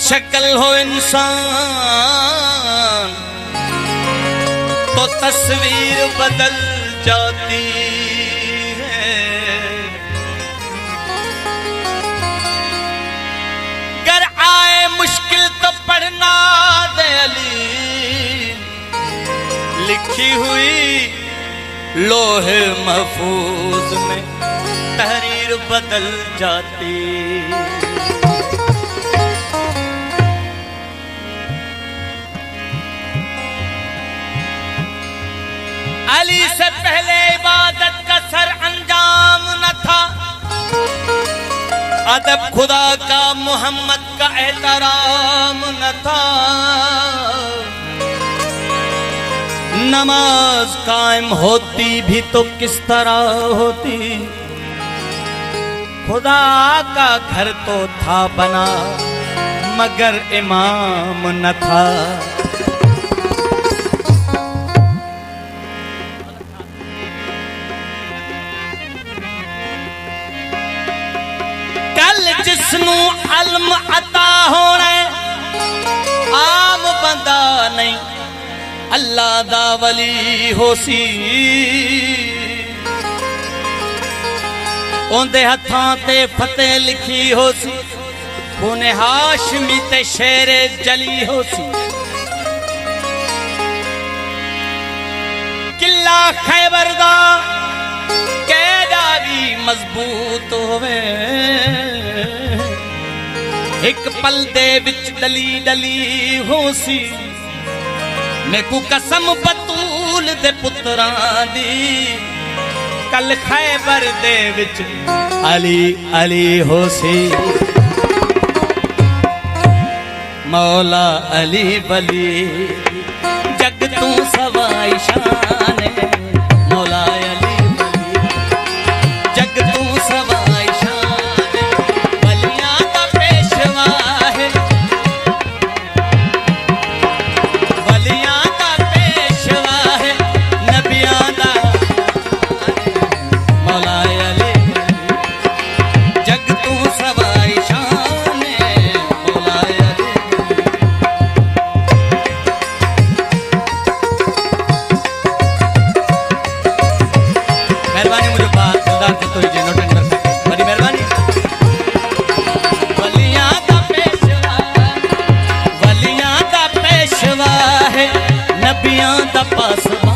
शक्ल हो इंसान तो तस्वीर बदल जाती है। गर आए मुश्किल तो पढ़ना दे अली, लिखी हुई लोहे महफूज में तहरीर बदल जाती। अली से पहले इबादत का सर अंजाम न था, अदब खुदा का मोहम्मद का एहतराम न था। नमाज कायम होती भी तो किस तरह होती, खुदा का घर तो था बना मगर इमाम न था। जिसनू अलम अता होना आम बंदा नहीं, अल्लाह दा वली होसी। ओंदे हथां ते फतेह लिखी होसी, खूने हाशमी ते शेरे जली होसी। किला खैबर दा कैदा भी मजबूत होवे, एक पल दे विच डली डली होसी। मैकू कसम बतूल दे पुत्रां दी, कल खैबर दे विच अली अली होसी। मौला अली बली जग तू सवाई शान, मौला अली बली जग तू सवाई शान। बलियां दा पेशवा है, बलियां दा पेशवा है, नबियां दा मौला अली जग तू सवाई शान, मौला अली। मेहरबानी मुझे बात खुदा के तो ये नोट कर सकते, बड़ी मेहरबानी। वलियां दा पेशवा, वलियां दा पेशवा है, नबियां दा पासवा।